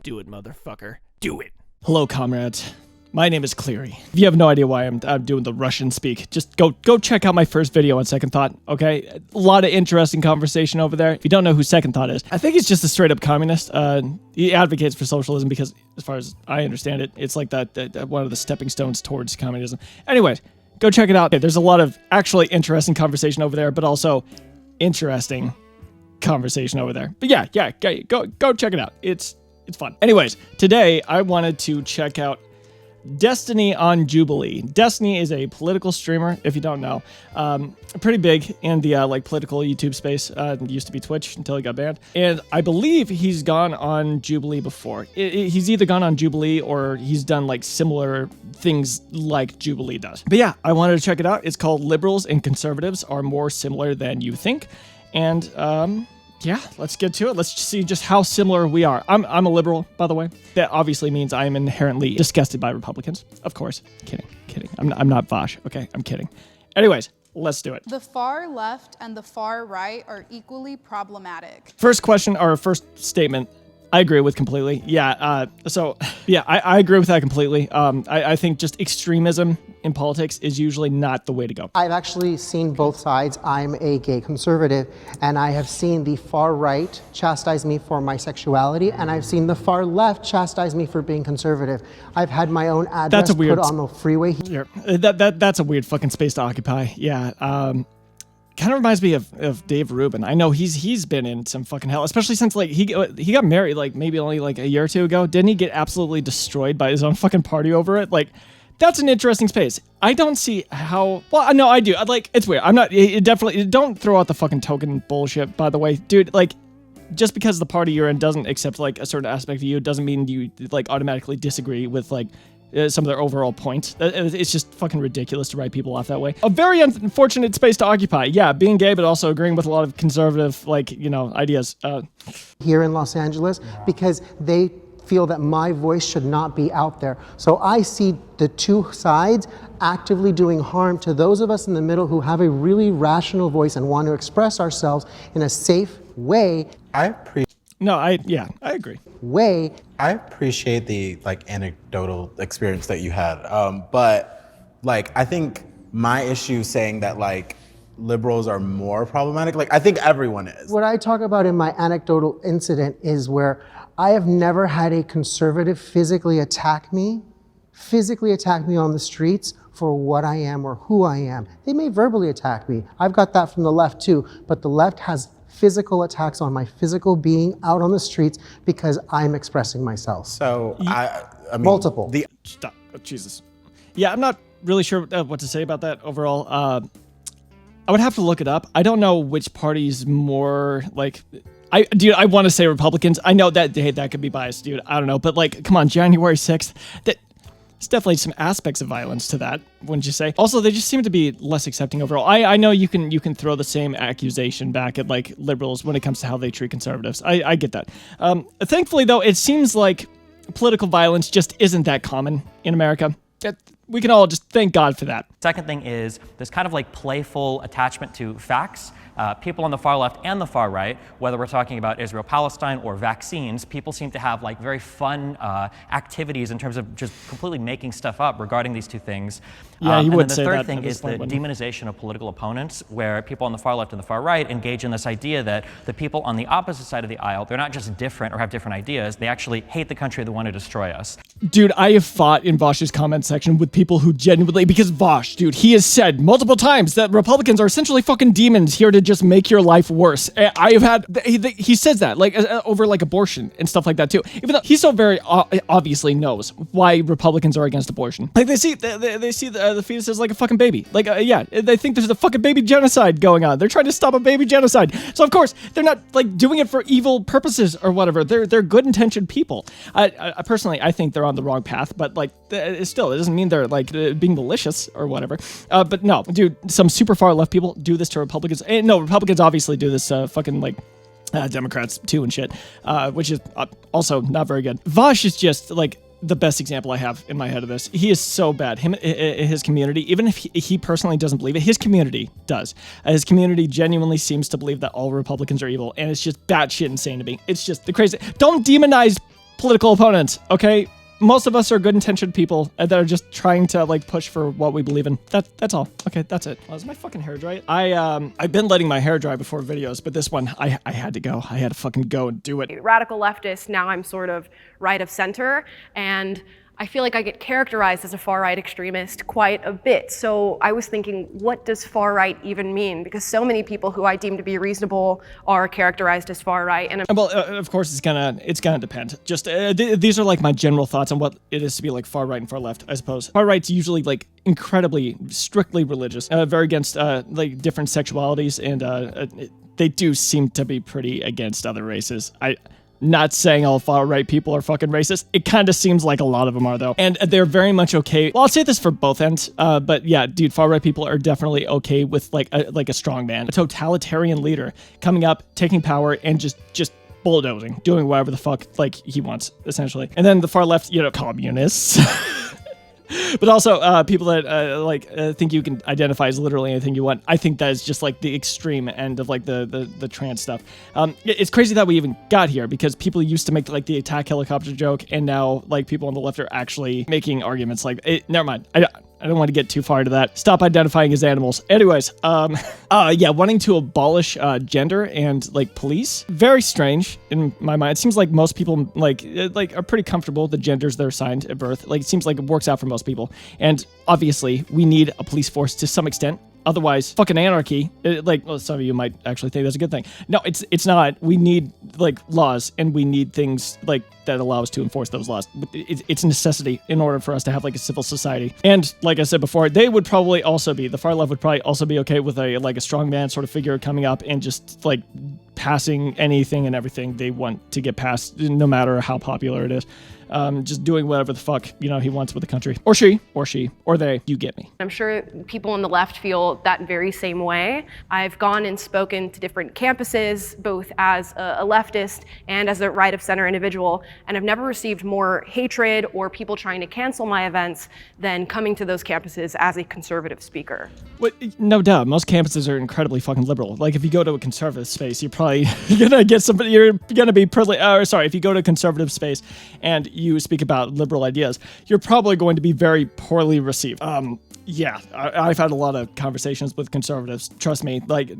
Do it, motherfucker. Do it. Hello, comrades. My name is Cleary. If you have no idea why I'm doing the Russian speak, just go check out my first video on Second Thought, okay? A lot of interesting conversation over there. If you don't know who Second Thought is, I think he's just a straight-up communist. He advocates for socialism because, as far as I understand it, it's like that one of the stepping stones towards communism. Anyways, go check it out. Okay, there's a lot of actually interesting conversation over there, but also interesting conversation over there. But yeah, go check it out. It's fun. Anyways, today I wanted to check out Destiny on Jubilee. Destiny is a political streamer, if you don't know. Pretty big in the political YouTube space. It used to be Twitch until he got banned. And I believe he's gone on Jubilee before. He's either gone on Jubilee or he's done like similar things like Jubilee does. But yeah, I wanted to check it out. It's called Liberals and Conservatives Are More Similar Than You Think. And yeah, let's get to it. Let's see just how similar we are. I'm a liberal, by the way. That obviously means I am inherently disgusted by Republicans. Of course. Kidding. I'm not Vosh, okay? I'm kidding. Anyways, let's do it. The far left and the far right are equally problematic. First question, or first statement, I agree with completely. Yeah, I agree with that completely. I think just extremism in politics is usually not the way to go. I've actually seen both sides. I'm a gay conservative, and I have seen the far right chastise me for my sexuality, and I've seen the far left chastise me for being conservative. I've had my own address put on the freeway. That's a weird fucking space to occupy. Yeah. Kind of reminds me of Dave Rubin. I know he's been in some fucking hell, especially since like he got married like maybe only like a year or two ago. Didn't he get absolutely destroyed by his own fucking party over it? Like, that's an interesting space. I don't see how. Well, no, I do. It's weird. I'm not. Definitely don't throw out the fucking token bullshit. By the way, dude. Like, just because the party you're in doesn't accept like a certain aspect of you doesn't mean you like automatically disagree with like some of their overall points. It's just fucking ridiculous to write people off that way. A very unfortunate space to occupy. Yeah, being gay, but also agreeing with a lot of conservative, ideas. Here in Los Angeles, because they feel that my voice should not be out there. So I see the two sides actively doing harm to those of us in the middle who have a really rational voice and want to express ourselves in a safe way. I agree. I appreciate the anecdotal experience that you had, but I think my issue saying that liberals are more problematic, I think everyone is. What I talk about in my anecdotal incident is where I have never had a conservative physically attack me on the streets for what I am or who I am. They may verbally attack me. I've got that from the left too, but the left has physical attacks on my physical being out on the streets because I'm expressing myself. So I mean, multiple. Stop. Oh, Jesus. Yeah, I'm not really sure what to say about that overall. I would have to look it up. I don't know which party's more I want to say Republicans. I know that that could be biased, dude. I don't know, but come on, January 6th. There's definitely some aspects of violence to that, wouldn't you say? Also, they just seem to be less accepting overall. I know you can throw the same accusation back at liberals when it comes to how they treat conservatives. I get that. Thankfully, though, it seems like political violence just isn't that common in America. We can all just thank God for that. Second thing is this kind of playful attachment to facts. People on the far left and the far right, whether we're talking about Israel-Palestine or vaccines, people seem to have very fun activities in terms of just completely making stuff up regarding these two things. Yeah, you would say that. And then the third thing is the demonization of political opponents, where people on the far left and the far right engage in this idea that the people on the opposite side of the aisle, they're not just different or have different ideas, they actually hate the country, they want to destroy us. Dude, I have fought in Vosh's comment section with people who genuinely, because Vosh, dude, he has said multiple times that Republicans are essentially fucking demons here to just make your life worse. I have had, he says that, over abortion and stuff like that too. Even though he so very obviously knows why Republicans are against abortion. They see the fetus as like a fucking baby. They think there's a fucking baby genocide going on. They're trying to stop a baby genocide. So of course, they're not doing it for evil purposes or whatever. They're good intentioned people. I personally, I think they're on the wrong path, but still, it doesn't mean they're being malicious or whatever. But no, dude, some super far left people do this to Republicans. And no, Republicans obviously do this Democrats too and shit, which is also not very good. Vosh is just the best example I have in my head of this. He is so bad. His community, even if he personally doesn't believe it, his community does. His community genuinely seems to believe that all Republicans are evil, and it's just batshit insane to me. It's just the crazy. Don't demonize political opponents, okay? Most of us are good-intentioned people that are just trying to like push for what we believe in. That's all. Okay, that's it. Oh, is my fucking hair dry? I've been letting my hair dry before videos, but this one I had to go. I had to fucking go and do it. Radical leftist, now I'm sort of right of center, and I feel like I get characterized as a far-right extremist quite a bit. So I was thinking, what does far-right even mean? Because so many people who I deem to be reasonable are characterized as far-right. And Well, of course, it's gonna depend. Just these are like my general thoughts on what it is to be like far right and far left, I suppose. Far right's usually like incredibly, strictly religious, very against like different sexualities, and they do seem to be pretty against other races. Not saying all far-right people are fucking racist. It kind of seems like a lot of them are, though. And they're very much okay. Well, I'll say this for both ends. But yeah, dude, far-right people are definitely okay with like a strong man, a totalitarian leader coming up, taking power, and just bulldozing, doing whatever the fuck like he wants, essentially. And then the far left, communists. But also people that think you can identify as literally anything you want. I think that is just like the extreme end of like the trans stuff. It's crazy that we even got here because people used to make like the attack helicopter joke, and now like people on the left are actually making arguments like, never mind. I don't want to get too far into that. Stop identifying as animals. Anyways, yeah, wanting to abolish gender and like police. Very strange in my mind. It seems like most people like are pretty comfortable with the genders they're assigned at birth. Like it seems like it works out for most people. And obviously, we need a police force to some extent. Otherwise, fucking anarchy. Well, some of you might actually think that's a good thing. No, it's not. We need like laws, and we need things like that allow us to enforce those laws. It's a necessity in order for us to have like a civil society. And like I said before, they would probably also be, the far left would probably also be okay with a strongman sort of figure coming up and just like passing anything and everything they want to get passed, no matter how popular it is. Just doing whatever the fuck, he wants with the country. Or she, or they, you get me. I'm sure people on the left feel that very same way. I've gone and spoken to different campuses, both as a leftist and as a right of center individual, and I've never received more hatred or people trying to cancel my events than coming to those campuses as a conservative speaker. No doubt, most campuses are incredibly fucking liberal. Like if you go to a conservative space, you're probably gonna get somebody, you're gonna be if you go to a conservative space and you speak about liberal ideas, you're probably going to be very poorly received. Yeah, I've had a lot of conversations with conservatives. Trust me, like,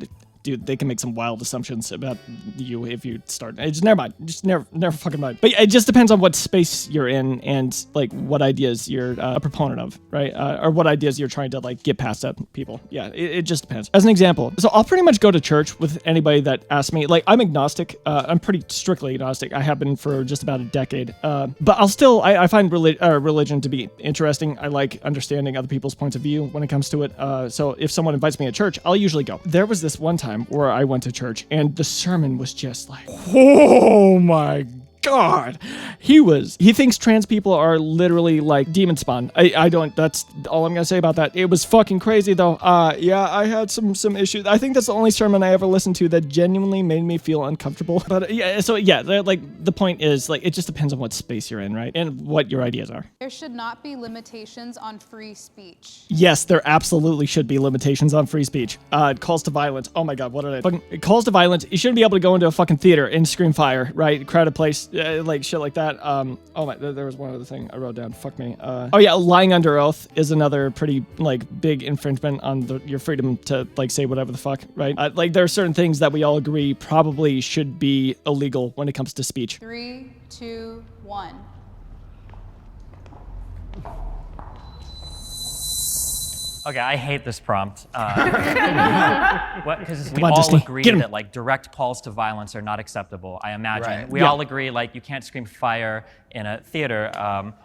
dude, they can make some wild assumptions about you if you start. Just never mind. Just never fucking mind. But it just depends on what space you're in and like what ideas you're a proponent of, right? Or what ideas you're trying to like get past at people. Yeah, it just depends. As an example, so I'll pretty much go to church with anybody that asks me. Like I'm agnostic. I'm pretty strictly agnostic. I have been for just about a decade. But I find religion to be interesting. I like understanding other people's points of view when it comes to it. So if someone invites me to church, I'll usually go. There was this one time where I went to church and the sermon was just like, oh my God. He thinks trans people are literally like demon spawn. I don't, that's all I'm gonna say about that. It was fucking crazy though. Yeah, I had some issues. I think that's the only sermon I ever listened to that genuinely made me feel uncomfortable. But yeah, so yeah, like the point is like, it just depends on what space you're in, right? And what your ideas are. There should not be limitations on free speech. Yes, there absolutely should be limitations on free speech. Calls to violence. Oh my God, what did I fucking calls to violence? You shouldn't be able to go into a fucking theater and scream fire, right? Crowded place. Like shit like that. Oh my, there was one other thing I wrote down. Fuck me. Oh yeah, lying under oath is another pretty like big infringement on your freedom to like say whatever the fuck, right? Like there are certain things that we all agree probably should be illegal when it comes to speech. 3, 2, 1. Okay, I hate this prompt. Because we on, all Disney. agree Get 'em. that like direct calls to violence are not acceptable. I imagine Right. we all agree like you can't scream fire in a theater.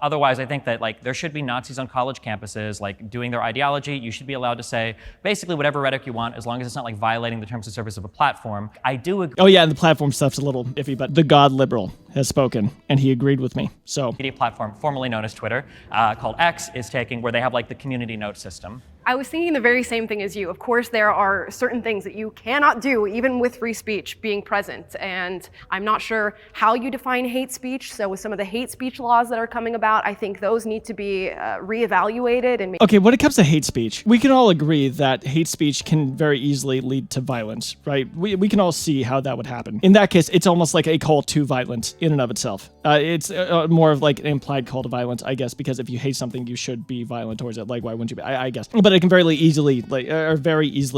Otherwise, I think that like there should be Nazis on college campuses like doing their ideology. You should be allowed to say basically whatever rhetoric you want as long as it's not like violating the terms of service of a platform. I do agree. Oh yeah, and the platform stuff's a little iffy, but the God liberal has spoken and he agreed with me. So Media platform formerly known as Twitter, called X, is taking where they have like the community note system. I was thinking the very same thing as you. Of course, there are certain things that you cannot do, even with free speech being present. And I'm not sure how you define hate speech. So with some of the hate speech laws that are coming about, I think those need to be reevaluated. And Okay, when it comes to hate speech, we can all agree that hate speech can very easily lead to violence, right? We can all see how that would happen. In that case, it's almost like a call to violence in and of itself. It's more of like an implied call to violence, I guess, because if you hate something, you should be violent towards it. Like, why wouldn't you be? I guess. But it can very easily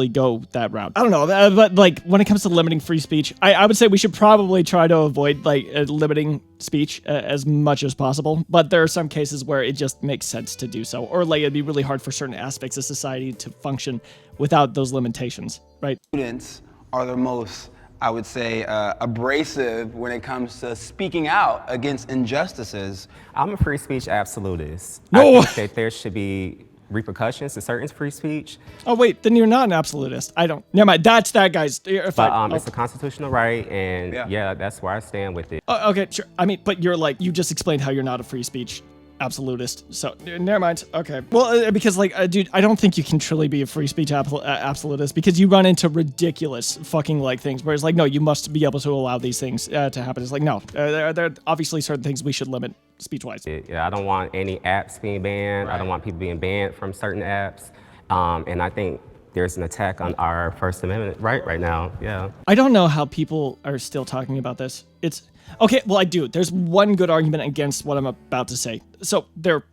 go that route. I don't know, but like when it comes to limiting free speech, I would say we should probably try to avoid like limiting speech as much as possible. But there are some cases where it just makes sense to do so, or like it'd be really hard for certain aspects of society to function without those limitations, right? Students are the most, I would say, abrasive when it comes to speaking out against injustices. I'm a free speech absolutist. No. I think that there should be repercussions to certain free speech. Oh wait, then you're not an absolutist. I don't. Never mind. That's that guy's. It's a constitutional right, and yeah, that's where I stand with it. Okay, sure. I mean, but you're like, you just explained how you're not a free speech absolutist. So never mind. Okay. Well, because like, dude, I don't think you can truly be a free speech absolutist because you run into ridiculous fucking like things. Whereas like, no, you must be able to allow these things to happen. It's like, no, there are obviously certain things we should limit speech-wise. Yeah, I don't want any apps being banned. Right. I don't want people being banned from certain apps. And I think there's an attack on our First Amendment right now. Yeah. I don't know how people are still talking about this. It's okay. Well, I do. There's one good argument against what I'm about to say. So they're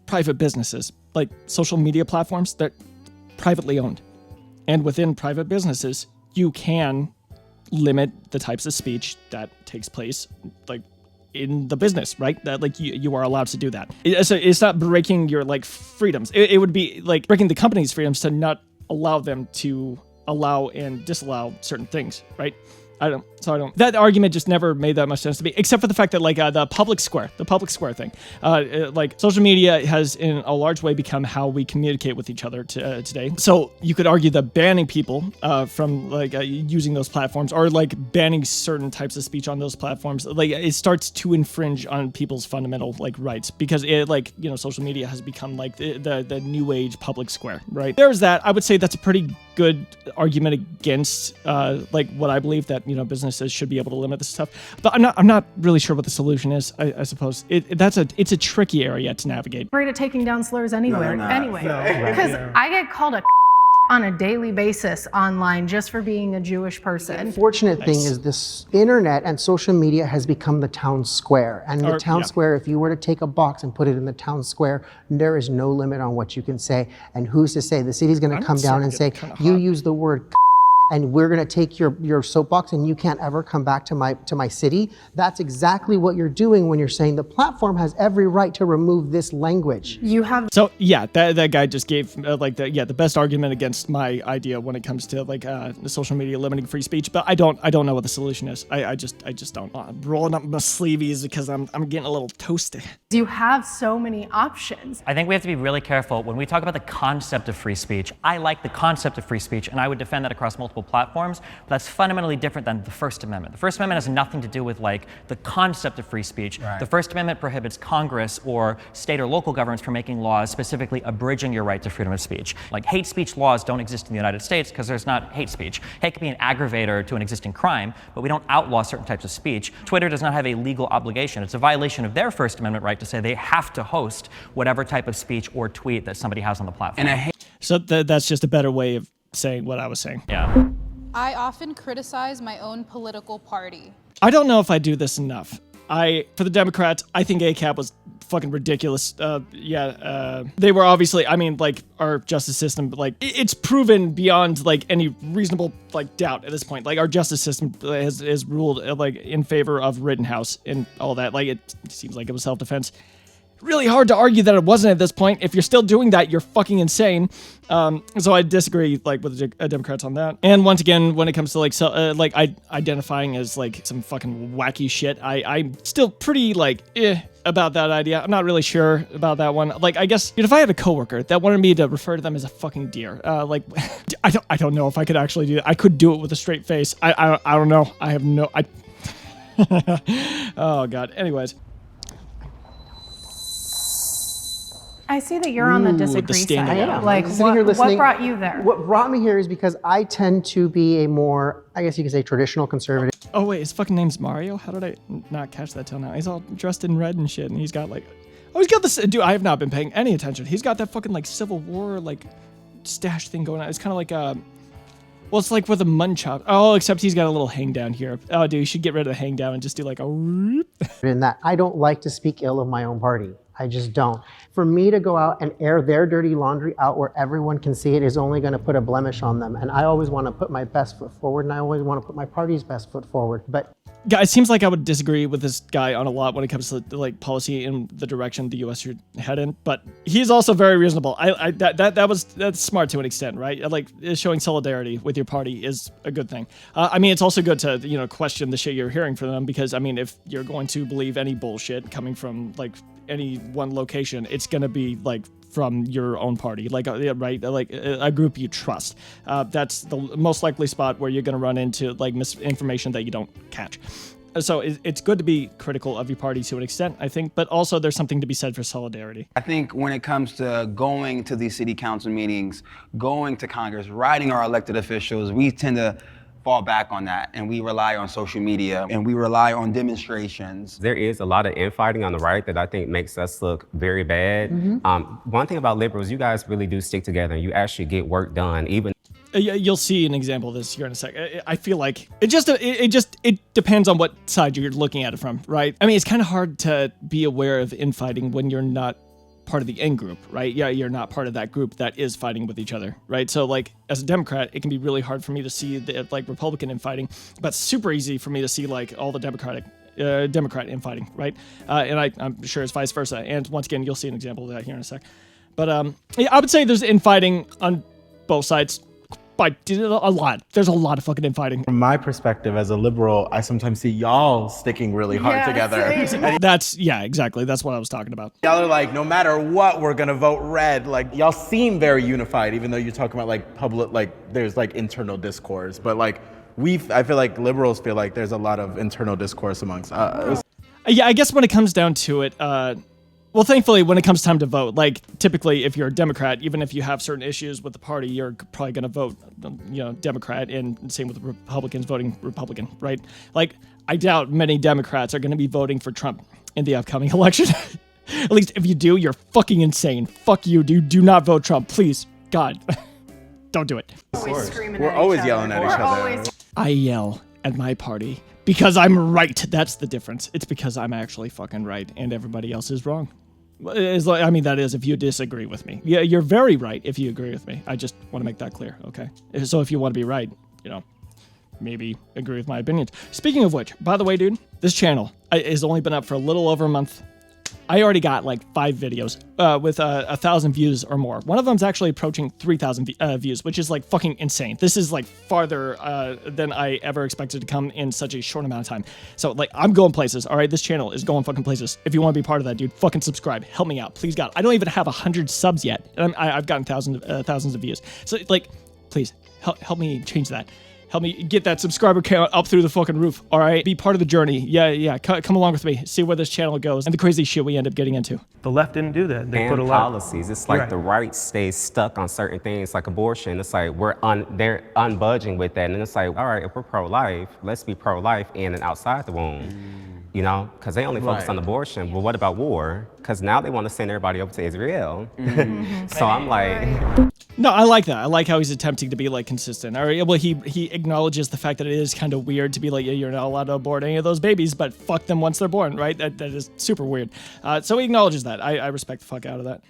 private businesses, like social media platforms. They're privately owned, and within private businesses, you can limit the types of speech that takes place, like in the business, right? That like you are allowed to do that. It's not breaking your like freedoms. It would be like breaking the company's freedoms to not allow them to allow and disallow certain things, right? That argument just never made that much sense to me, except for the fact that like the public square thing, like social media has in a large way become how we communicate with each other today. So you could argue that banning people from like using those platforms or like banning certain types of speech on those platforms, like it starts to infringe on people's fundamental like rights because it like, you know, social media has become like the new age public square, right? There's that. I would say that's a pretty good argument against like what I believe that, you know, businesses should be able to limit this stuff. But I'm not really sure what the solution is. I suppose it's a tricky area to navigate. Afraid of taking down slurs anyway, because I get called a on a daily basis online just for being a Jewish person. The unfortunate thing is this internet and social media has become the town square. And the town square, if you were to take a box and put it in the town square, there is no limit on what you can say. And who's to say the city's going to come down and say, you use the word and we're going to take your soapbox and you can't ever come back to my city. That's exactly what you're doing when you're saying the platform has every right to remove this language. So yeah, that guy just gave the best argument against my idea when it comes to like the social media limiting free speech. But I don't know what the solution is. I just don't. I'm rolling up my sleeves because I'm getting a little toasty. You have so many options. I think we have to be really careful when we talk about the concept of free speech. I like the concept of free speech, and I would defend that across multiple platforms, but that's fundamentally different than the First Amendment. The First Amendment has nothing to do with like the concept of free speech. Right. The First Amendment prohibits Congress or state or local governments from making laws specifically abridging your right to freedom of speech. Like hate speech laws don't exist in the United States because there's not hate speech. Hate can be an aggravator to an existing crime, but we don't outlaw certain types of speech. Twitter does not have a legal obligation. It's a violation of their First Amendment right to say they have to host whatever type of speech or tweet that somebody has on the platform. So that's just a better way of saying what I was saying. Yeah. I often criticize my own political party. I don't know if I do this enough. For the Democrats, I think ACAB was fucking ridiculous. They were obviously, I mean, like, our justice system, like, it's proven beyond, like, any reasonable, like, doubt at this point. Like, our justice system has ruled, like, in favor of Rittenhouse and all that. Like, it seems like it was self-defense. Really hard to argue that it wasn't at this point. If you're still doing that, you're fucking insane. So I disagree, like, with the Democrats on that. And once again, when it comes to like identifying as like some fucking wacky shit, I'm still pretty like about that idea. I'm not really sure about that one. Like, I guess if I had a coworker that wanted me to refer to them as a fucking deer, like, I don't know if I could actually do that. I could do it with a straight face. I don't know. I have no. Oh god. Anyways. I see that you're on the disagree standing side. out. Like, Sitting here what listening- brought you there? What brought me here is because I tend to be a more, I guess you could say, traditional conservative. Oh wait, his fucking name's Mario? How did I not catch that till now? He's all dressed in red and shit, and he's got like, oh, he's got this, dude, I have not been paying any attention. He's got that fucking like Civil War, like, stash thing going on. It's kind of like, well, it's like with a munchop. Oh, except he's got a little hang down here. Oh, dude, you should get rid of the hang down and just do like a whoop. In that I don't like to speak ill of my own party. I just don't. For me to go out and air their dirty laundry out where everyone can see it is only going to put a blemish on them. And I always want to put my best foot forward, and I always want to put my party's best foot forward. But Guys, it seems like I would disagree with this guy on a lot when it comes to like policy and the direction the U.S. should head in, but he's also very reasonable. That's smart to an extent, right? Like showing solidarity with your party is a good thing. I mean, it's also good to question the shit you're hearing from them, because I mean, if you're going to believe any bullshit coming from like any one location, it's gonna be like from your own party, like right, like a group you trust. That's the most likely spot where you're going to run into like misinformation that you don't catch. So it's good to be critical of your party to an extent, I think, but also there's something to be said for solidarity. I think when it comes to going to these city council meetings, going to Congress, writing our elected officials, we tend to fall back on that, and we rely on social media, and we rely on demonstrations. There is a lot of infighting on the right that I think makes us look very bad. One thing about liberals, you guys really do stick together and you actually get work done, even. You'll see an example of this here in a sec. I feel like it depends on what side you're looking at it from, right? I mean, it's kind of hard to be aware of infighting when you're not part of the in group, right? Yeah, you're not part of that group that is fighting with each other, right? So like as a Democrat, it can be really hard for me to see the like Republican infighting, but super easy for me to see like all the Democrat infighting, right? And I'm sure it's vice versa. And once again, you'll see an example of that here in a sec. But yeah, I would say there's infighting on both sides. But a lot. There's a lot of fucking infighting. From my perspective as a liberal, I sometimes see y'all sticking really hard together. Exactly. That's what I was talking about. Y'all are like, no matter what, we're gonna vote red. Like, y'all seem very unified, even though you're talking about like public, like there's like internal discourse. But like I feel like liberals feel like there's a lot of internal discourse amongst us. Yeah, I guess when it comes down to it, well, thankfully, when it comes time to vote, like typically if you're a Democrat, even if you have certain issues with the party, you're probably going to vote, Democrat, and same with Republicans voting Republican, right? Like, I doubt many Democrats are going to be voting for Trump in the upcoming election. At least if you do, you're fucking insane. Fuck you, dude. Do not vote Trump, please. God, don't do it. We're always yelling at each other. I yell at my party because I'm right. That's the difference. It's because I'm actually fucking right and everybody else is wrong. That is if you disagree with me. Yeah, you're very right if you agree with me. I just want to make that clear, okay? So if you want to be right, maybe agree with my opinions. Speaking of which, by the way, dude, this channel has only been up for a little over a month. I already got like 5 videos with 1,000 views or more. One of them's actually approaching 3,000 views, which is like fucking insane. This is like farther than I ever expected to come in such a short amount of time. So like I'm going places. All right, this channel is going fucking places. If you want to be part of that, dude, fucking subscribe. Help me out, please God. I don't even have 100 subs yet, and I've gotten thousands of views. So like, please help me change that. Help me get that subscriber count up through the fucking roof, all right? Be part of the journey. Yeah. Come along with me. See where this channel goes and the crazy shit we end up getting into. The left didn't do that. They put a lot policies. It's like the right stays stuck on certain things, like abortion. It's like they're unbudging with that, and it's like, all right, if we're pro-life, let's be pro-life in and outside the womb. Because they only focus on abortion. Well, what about war? Because now they want to send everybody over to Israel. So I'm like... No, I like that. I like how he's attempting to be like consistent. All right, well, he acknowledges the fact that it is kind of weird to be like, yeah, you're not allowed to abort any of those babies, but fuck them once they're born, right? That is super weird. So he acknowledges that. I respect the fuck out of that.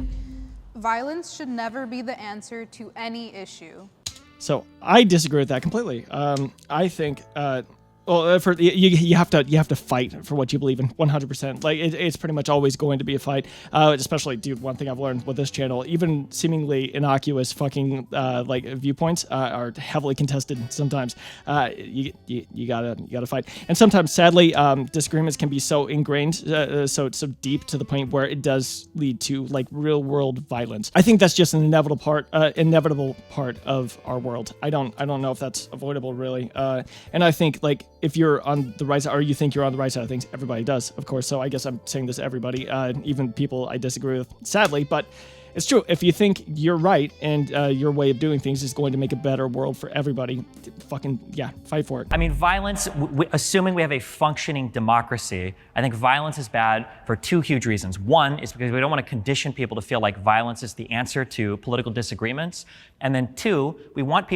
Violence should never be the answer to any issue. So I disagree with that completely. I think... Well, you have to fight for what you believe in, 100%. Like it's pretty much always going to be a fight. Especially, dude, one thing I've learned with this channel, even seemingly innocuous fucking like viewpoints are heavily contested. Sometimes you gotta fight, and sometimes sadly disagreements can be so ingrained, so deep to the point where it does lead to like real world violence. I think that's just an inevitable part of our world. I don't know if that's avoidable really, and I think like if you're on the right side, or you think you're on the right side of things. Everybody does, of course. So I guess I'm saying this to everybody, even people I disagree with, sadly. But it's true. If you think you're right and your way of doing things is going to make a better world for everybody, fucking, yeah, fight for it. I mean, violence, assuming we have a functioning democracy, I think violence is bad for two huge reasons. One is because we don't want to condition people to feel like violence is the answer to political disagreements. And then two, we want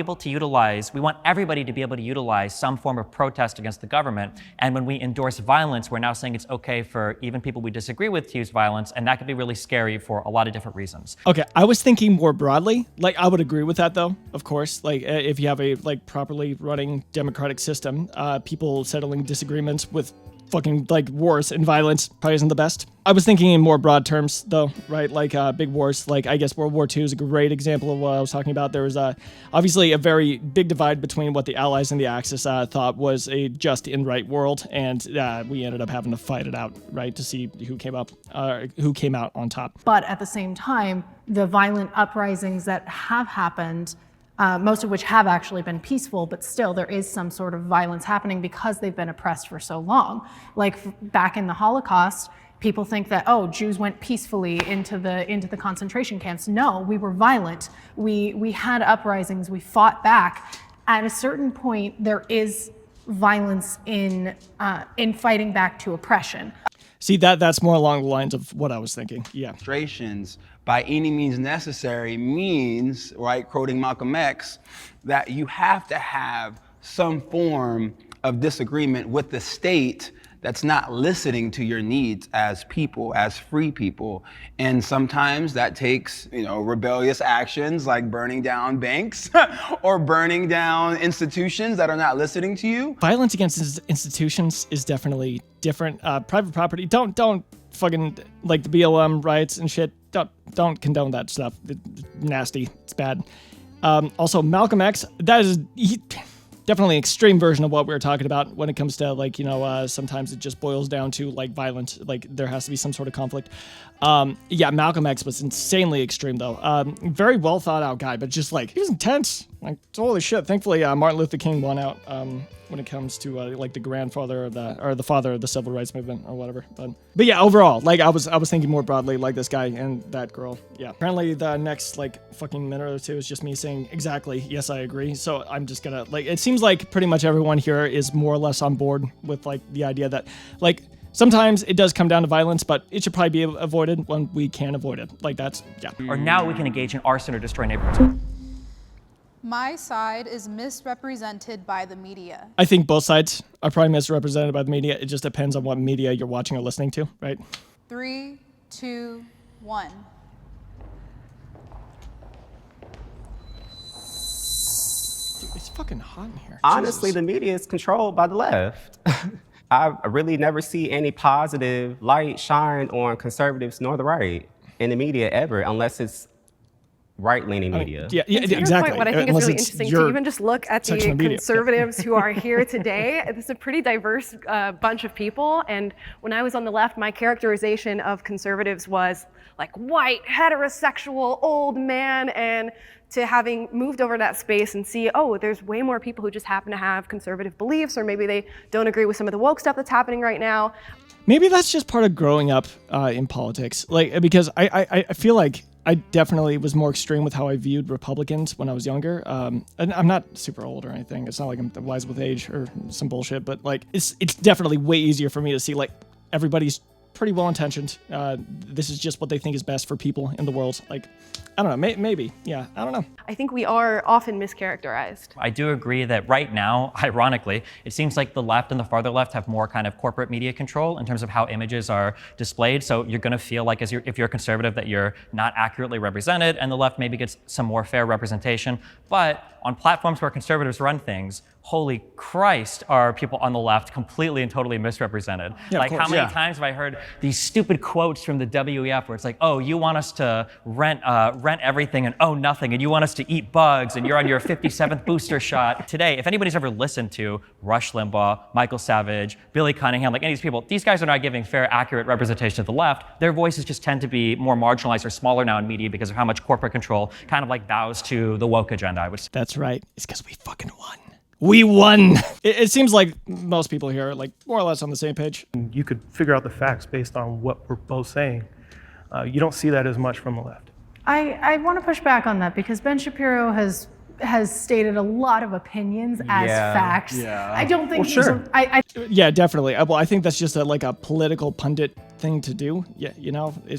everybody to be able to utilize some form of protest against the government. And when we endorse violence, we're now saying it's okay for even people we disagree with to use violence. And that could be really scary for a lot of different reasons. Okay, I was thinking more broadly. Like, I would agree with that, though, of course. Like, if you have a, like, properly running democratic system, people settling disagreements with fucking, like, wars and violence probably isn't the best. I was thinking in more broad terms, though, right? Like, big wars. Like, I guess World War II is a great example of what I was talking about. There was obviously a very big divide between what the Allies and the Axis thought was a just and right world, and we ended up having to fight it out, right, to see who came out on top. But at the same time, the violent uprisings that have happened, most of which have actually been peaceful, but still there is some sort of violence happening because they've been oppressed for so long. Like back in the Holocaust, people think that, oh, Jews went peacefully into the concentration camps. No, we were violent. We had uprisings. We fought back. At a certain point, there is violence in fighting back to oppression. See, that's more along the lines of what I was thinking. Yeah. Demonstrations by any means necessary means, right, quoting Malcolm X, that you have to have some form of disagreement with the state that's not listening to your needs as people, as free people. And sometimes that takes, rebellious actions like burning down banks or burning down institutions that are not listening to you. Violence against institutions is definitely different. Private property, don't fucking, like the BLM riots and shit, don't condone that stuff. It's nasty, it's bad. Also, Malcolm X, that is definitely an extreme version of what we were talking about when it comes to, like, sometimes it just boils down to, like, violence. Like, there has to be some sort of conflict. Yeah, Malcolm X was insanely extreme, though. Very well thought out guy, but just, like, he was intense. Like, holy shit. Thankfully, Martin Luther King won out when it comes to, like, the grandfather of the father of the civil rights movement or whatever. But yeah, overall, like, I was thinking more broadly, like this guy and that girl. Yeah. Apparently, the next, like, fucking minute or two is just me saying exactly, yes, I agree. So I'm just gonna, like, it seems like pretty much everyone here is more or less on board with, like, the idea that, like, sometimes it does come down to violence, but it should probably be avoided when we can avoid it. Like, that's, yeah. Or now we can engage in arson or destroy neighborhoods. My side is misrepresented by the media. I think both sides are probably misrepresented by the media. It just depends on what media you're watching or listening to, right? 3, 2, 1. Dude, it's fucking hot in here. Honestly, Jesus. the media is controlled by the left. I really never see any positive light shine on conservatives nor the right in the media ever, unless it's right-leaning media. Yeah, To your exactly. point, what I think is really interesting to even just look at the conservatives who are here today. It's a pretty diverse bunch of people. And when I was on the left, my characterization of conservatives was like white, heterosexual, old man, and to having moved over to that space and see, oh, there's way more people who just happen to have conservative beliefs, or maybe they don't agree with some of the woke stuff that's happening right now. Maybe that's just part of growing up in politics. Like, because I feel like I definitely was more extreme with how I viewed Republicans when I was younger. And I'm not super old or anything. It's not like I'm wise with age or some bullshit, but like it's definitely way easier for me to see like everybody's pretty well intentioned. This is just what they think is best for people in the world. Like, I don't know, maybe, yeah, I don't know. I think we are often mischaracterized. I do agree that right now, ironically, it seems like the left and the farther left have more kind of corporate media control in terms of how images are displayed. So you're going to feel like if you're a conservative that you're not accurately represented, and the left maybe gets some more fair representation. But on platforms where conservatives run things, holy Christ, are people on the left completely and totally misrepresented. Yeah, like, how many times have I heard these stupid quotes from the WEF where it's like, oh, you want us to rent everything and own nothing, and you want us to eat bugs, and you're on your 57th booster shot. Today, if anybody's ever listened to Rush Limbaugh, Michael Savage, Billy Cunningham, like any of these people, these guys are not giving fair, accurate representation of the left. Their voices just tend to be more marginalized or smaller now in media because of how much corporate control kind of like bows to the woke agenda, I would say. That's right. It's because we fucking won. We won. It seems like most people here are like more or less on the same page. You could figure out the facts based on what we're both saying. You don't see that as much from the left. I want to push back on that because Ben Shapiro has stated a lot of opinions as facts. Yeah. I don't think Yeah, definitely. Well, I think that's just like a political pundit thing to do. Yeah, you know, I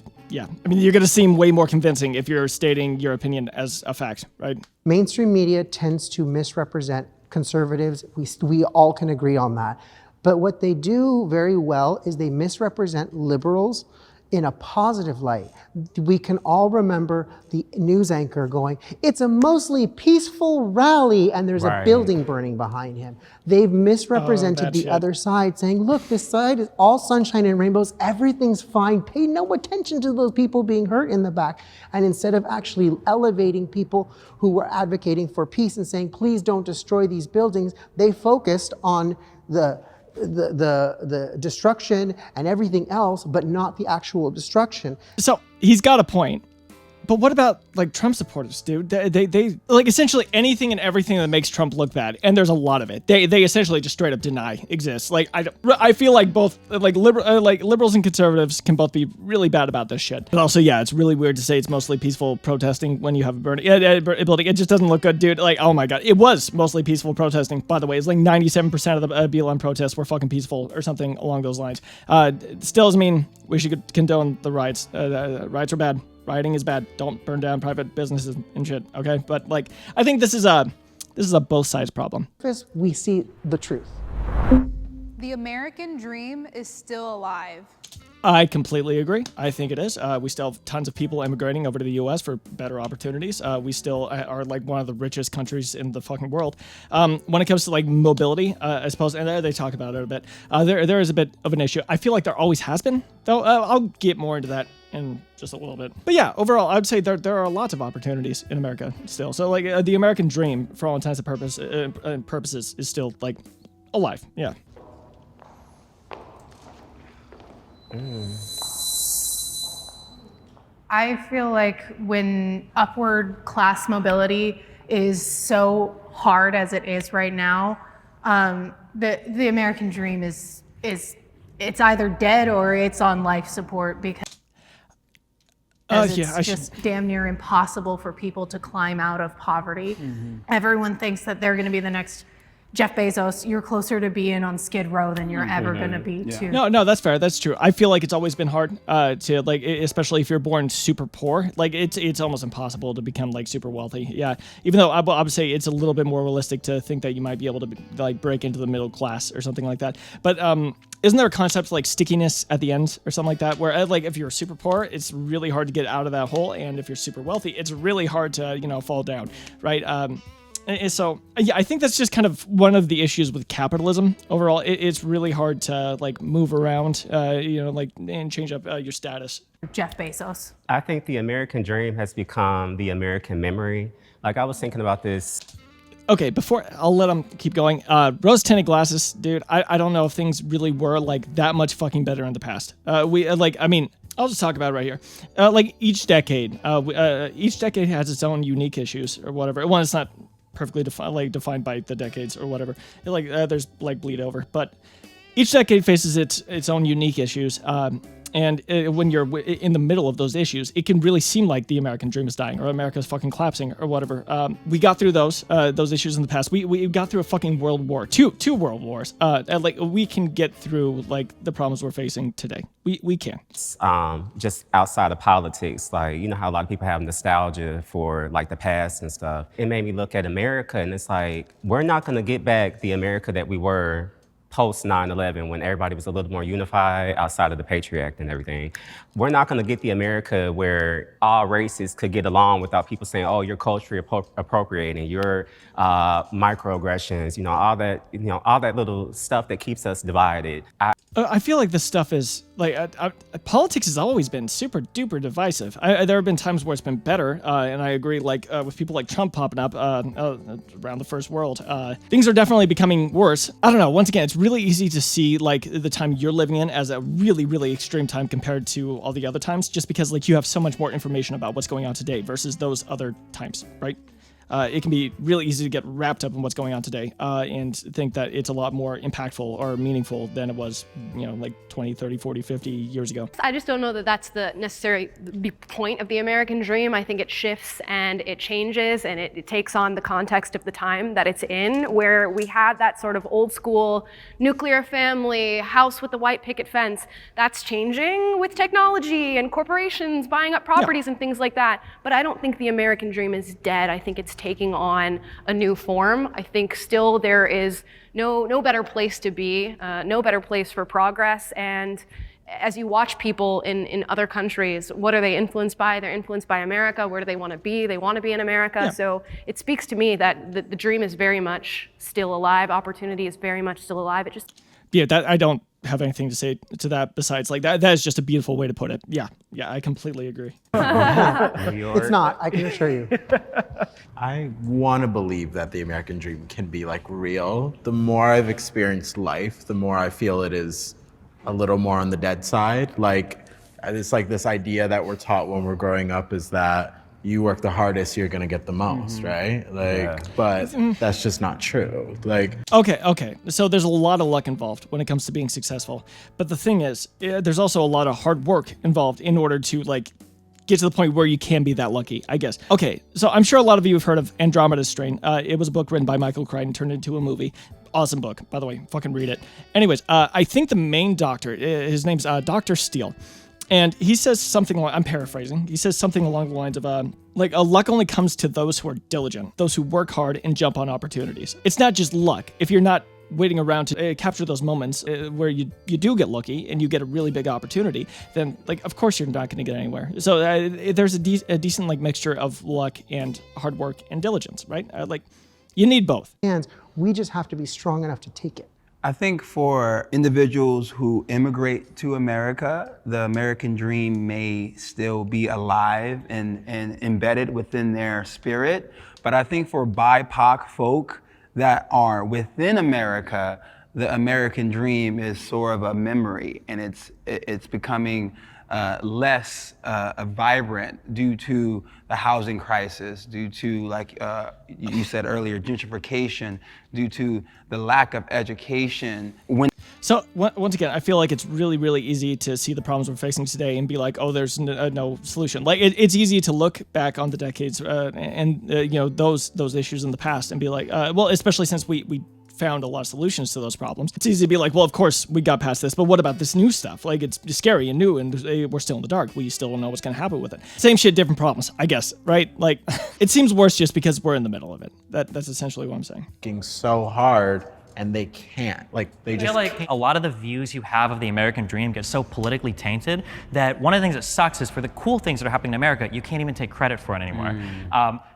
mean, you're going to seem way more convincing if you're stating your opinion as a fact, right? Mainstream media tends to misrepresent conservatives. We all can agree on that. But what they do very well is they misrepresent liberals in a positive light. We can all remember the news anchor going, "It's a mostly peaceful rally," and there's a building burning behind him. They've misrepresented the other side, saying, "Look, this side is all sunshine and rainbows, everything's fine, pay no attention to those people being hurt in the back." And instead of actually elevating people who were advocating for peace and saying, "Please don't destroy these buildings," they focused on the destruction and everything else, but not the actual destruction. So he's got a point. But what about like Trump supporters, dude? They like essentially anything and everything that makes Trump look bad, and there's a lot of it. They essentially just straight up deny exists. Like I feel like both liberals and conservatives can both be really bad about this shit. But also, yeah, it's really weird to say it's mostly peaceful protesting when you have a burning building. It just doesn't look good, dude. Like, oh my god, it was mostly peaceful protesting. By the way, it's like 97% of the BLM protests were fucking peaceful or something along those lines. Still doesn't mean we should condone the riots. Riots are bad. Rioting is bad. Don't burn down private businesses and shit, okay? But like, I think this is a both sides problem. We see the truth. The American dream is still alive. I completely agree. I think it is. We still have tons of people immigrating over to the U.S. for better opportunities. We still are like one of the richest countries in the fucking world. When it comes to like mobility, I suppose, and they talk about it a bit, there is a bit of an issue. I feel like there always has been, though. I'll get more into that in just a little bit. But yeah, overall, I would say there are lots of opportunities in America still. So like the American dream, for all intents and purposes, is still like alive. Yeah. I feel like when upward class mobility is so hard as it is right now, the American dream is it's either dead or it's on life support because it's just damn near impossible for people to climb out of poverty. Everyone thinks that they're going to be the next Jeff Bezos. You're closer to being on Skid Row than you're ever going to be to. No, that's fair. That's true. I feel like it's always been hard to like, especially if you're born super poor. Like it's almost impossible to become like super wealthy. Yeah, even though I would say it's a little bit more realistic to think that you might be able to like break into the middle class or something like that. But isn't there a concept like stickiness at the end or something like that, where like if you're super poor, it's really hard to get out of that hole, and if you're super wealthy, it's really hard to fall down, right? And so, yeah, I think that's just kind of one of the issues with capitalism overall. It's really hard to like move around, like and change up your status. Jeff Bezos. I think the American dream has become the American memory. Like I was thinking about this. Okay, before I'll let them keep going. Rose-tinted glasses, dude. I don't know if things really were like that much fucking better in the past. I'll just talk about it right here. Like each decade has its own unique issues or whatever. Well, it's not perfectly defined by the decades or whatever. There's like bleed over, but each decade faces its own unique issues. And when you're in the middle of those issues, it can really seem like the American dream is dying or America's fucking collapsing or whatever. We got through those issues in the past. We got through a fucking world war, two world wars. And like we can get through like the problems we're facing today. We can. Just outside of politics, like, you know how a lot of people have nostalgia for like the past and stuff. It made me look at America and it's like, we're not gonna get back the America that we were post 9/11 when everybody was a little more unified outside of the Patriot Act and everything. We're not going to get the America where all races could get along without people saying, oh, you're culturally appropriating, you're microaggressions, all that little stuff that keeps us divided. I feel like this stuff is like politics has always been super duper divisive. There have been times where it's been better, and I agree. Like with people like Trump popping up around the first world, things are definitely becoming worse. I don't know. Once again, it's really easy to see like the time you're living in as a really, really extreme time compared to all the other times, just because like you have so much more information about what's going on today versus those other times, right? it can be really easy to get wrapped up in what's going on today and think that it's a lot more impactful or meaningful than it was, like 20, 30, 40, 50 years ago. I just don't know that that's the necessary point of the American dream. I think it shifts and it changes and it takes on the context of the time that it's in, where we had that sort of old school nuclear family, house with the white picket fence. That's changing with technology and corporations buying up properties and things like that. But I don't think the American dream is dead. I think it's taking on a new form. I think still there is no better place to be, no better place for progress. And as you watch people in other countries, what are they influenced by? They're influenced by America. Where do they want to be? They want to be in America. Yeah. So it speaks to me that the dream is very much still alive. Opportunity is very much still alive. It just... Yeah, that I don't have anything to say to that besides like that is just a beautiful way to put it. Yeah, I completely agree. It's not, I can assure you. I want to believe that the American dream can be like real. The more I've experienced life, the more I feel it is a little more on the dead side. Like, it's like this idea that we're taught when we're growing up is that you work the hardest, you're gonna get the most, right? But that's just not true. Like, okay. So there's a lot of luck involved when it comes to being successful. But the thing is, there's also a lot of hard work involved in order to like get to the point where you can be that lucky, I guess. Okay, so I'm sure a lot of you have heard of Andromeda's Strain. It was a book written by Michael Crichton, turned into a movie. Awesome book, by the way. Fucking read it. Anyways, I think the main doctor, his name's Dr. Steele. And he says something, I'm paraphrasing, he says something along the lines of, luck only comes to those who are diligent, those who work hard and jump on opportunities. It's not just luck. If you're not waiting around to capture those moments where you do get lucky and you get a really big opportunity, then, of course you're not going to get anywhere. So there's a decent, mixture of luck and hard work and diligence, right? You need both. And we just have to be strong enough to take it. I think for individuals who immigrate to America, the American dream may still be alive and embedded within their spirit. But I think for BIPOC folk that are within America, the American dream is sort of a memory, and it's becoming less vibrant due to the housing crisis, due to, like you said earlier, gentrification, due to the lack of education. So once again, I feel like it's really, really easy to see the problems we're facing today and be like, oh, there's no solution. It's easy to look back on the decades and those issues in the past and be like, especially since we found a lot of solutions to those problems. It's easy to be like, well, of course we got past this, but what about this new stuff? It's scary and new, and we're still in the dark. We still don't know what's going to happen with it. Same shit, different problems, I guess, right? It seems worse just because we're in the middle of it. That's essentially what I'm saying. Working so hard and they can't. They just feel like a lot of the views you have of the American dream get so politically tainted that one of the things that sucks is for the cool things that are happening in America, you can't even take credit for it anymore.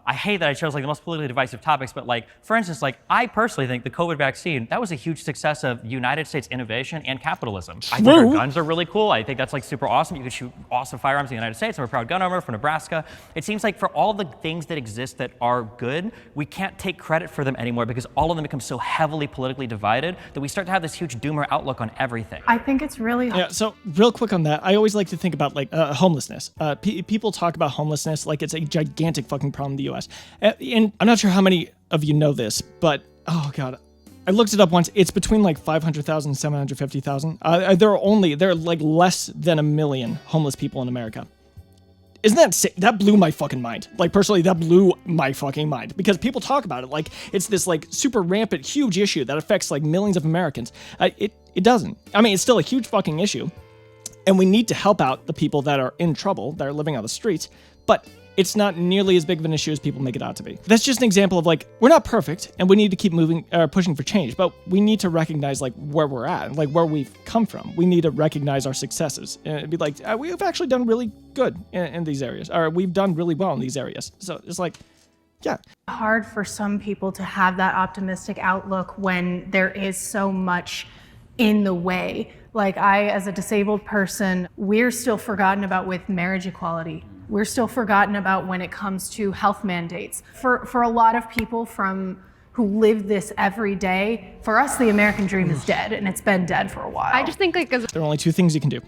I hate that I chose the most politically divisive topics, but for instance, I personally think the COVID vaccine, that was a huge success of United States innovation and capitalism. I think our guns are really cool. I think that's super awesome. You can shoot awesome firearms in the United States. I'm a proud gun owner from Nebraska. It seems like for all the things that exist that are good, we can't take credit for them anymore because all of them become so heavily politically divided that we start to have this huge doomer outlook on everything. I think it's really... Yeah, so real quick on that, I always like to think about homelessness. People talk about homelessness like it's a gigantic fucking problem in the US. And I'm not sure how many of you know this, but oh god, I looked it up once. It's between 500,000 and 750,000. There are less than 1 million homeless people in America. Isn't that sick? That blew my fucking mind. Personally, that blew my fucking mind because people talk about it it's this super rampant, huge issue that affects millions of Americans. It doesn't. I mean, it's still a huge fucking issue, and we need to help out the people that are in trouble, that are living on the streets, but it's not nearly as big of an issue as people make it out to be. That's just an example of we're not perfect and we need to keep pushing for change, but we need to recognize where we're at and where we've come from. We need to recognize our successes and be we've actually done really good in these areas, or we've done really well in these areas. So it's yeah. Hard for some people to have that optimistic outlook when there is so much in the way. I, as a disabled person, we're still forgotten about with marriage equality. We're still forgotten about when it comes to health mandates. For a lot of people who live this every day, for us, the American dream is dead, and it's been dead for a while. I just think there are only two things you can do.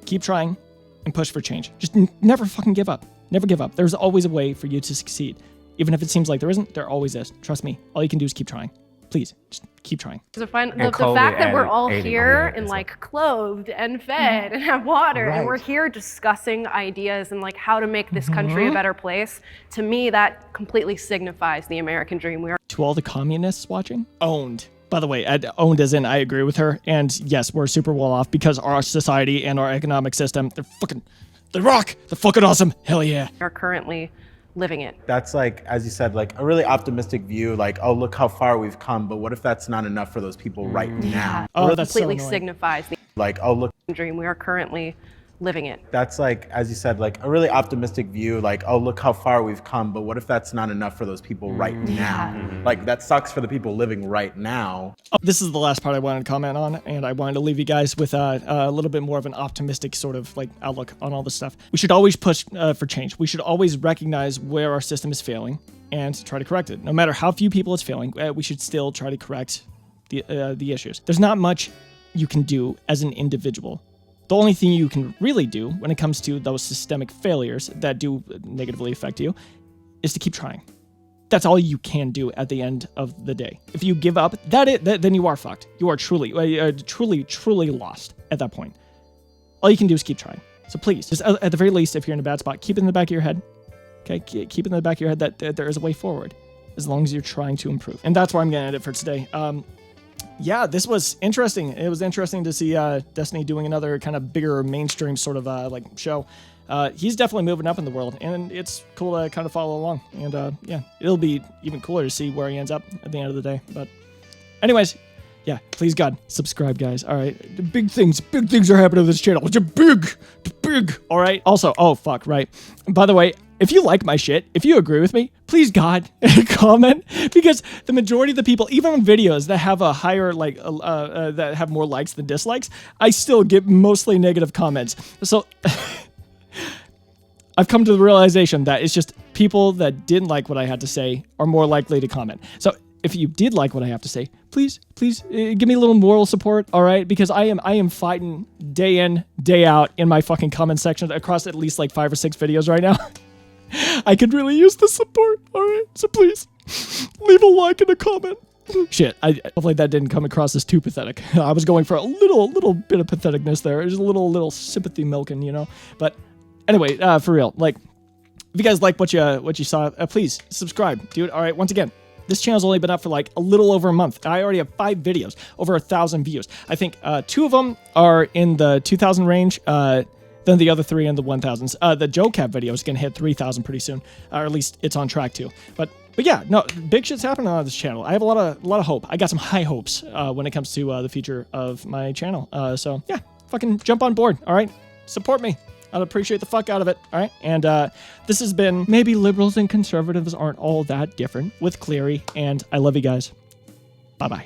Keep trying and push for change. Just never fucking give up. Never give up. There's always a way for you to succeed. Even if it seems like there isn't, there always is. Trust me. All you can do is keep trying. Please, just keep trying. The fact that we're all here and like clothed and fed and have water and we're here discussing ideas and like how to make this country a better place, to me that completely signifies the American dream. We are To all the communists watching, owned. By the way, owned as in I agree with her. And yes, we're super well off because our society and our economic system, they rock. They're fucking awesome. Hell yeah. are currently living it. That's like, as you said, like a really optimistic view, like, oh, look how far we've come, but what if that's not enough for those people right now? Oh, that's completely so annoying. signifies the Like, oh, look. dream. We are currently living it. That's like, as you said, like a really optimistic view, like, oh, look how far we've come, but what if that's not enough for those people right now? Like, that sucks for the people living right now. Oh, this is the last part I wanted to comment on, and I wanted to leave you guys with a little bit more of an optimistic sort of like outlook on all this stuff. We should always push for change. We should always recognize where our system is failing and try to correct it. No matter how few people it's failing, we should still try to correct the issues. There's not much you can do as an individual. The only thing you can really do when it comes to those systemic failures that do negatively affect you is to keep trying. That's all you can do at the end of the day. If you give up, then you are fucked. You are truly lost at that point. All you can do is keep trying. So please, just at the very least, if you're in a bad spot, keep it in the back of your head. Okay, keep it in the back of your head that there is a way forward, as long as you're trying to improve. And that's where I'm gonna end it for today. Yeah, this was interesting. It was interesting to see Destiny doing another kind of bigger mainstream sort of like show. He's definitely moving up in the world, and it's cool to kind of follow along. And yeah, it'll be even cooler to see where he ends up at the end of the day. But anyways, yeah, please God, subscribe, guys. All right, the big things are happening to this channel. It's big. All right. Also, oh fuck, right. By the way, if you like my shit, if you agree with me, please God, comment, because the majority of the people, even on videos that have a higher like that have more likes than dislikes, I still get mostly negative comments. So I've come to the realization that it's just people that didn't like what I had to say are more likely to comment. So if you did like what I have to say, please give me a little moral support, all right? Because I am fighting day in, day out in my fucking comment section across at least like 5 or 6 videos right now. I could really use the support, all right? So please, leave a like and a comment. Shit, hopefully that didn't come across as too pathetic. I was going for a little bit of patheticness there. Just a little sympathy milking, you know? But anyway, for real, like, if you guys like what you saw, please subscribe, dude. All right, once again, this channel's only been up for like a little over a month. I already have 5 videos, over 1,000 views. I think 2 of them are in the 2,000 range. Then the other 3 in the 1,000s. The Joe Cap video is gonna hit 3,000 pretty soon, or at least it's on track to. But yeah, no, big shit's happening on this channel. I have a lot of hope. I got some high hopes when it comes to the future of my channel. So yeah, fucking jump on board. All right, support me. I'd appreciate the fuck out of it. All right, and this has been maybe liberals and conservatives aren't all that different with Cleary, and I love you guys. Bye bye.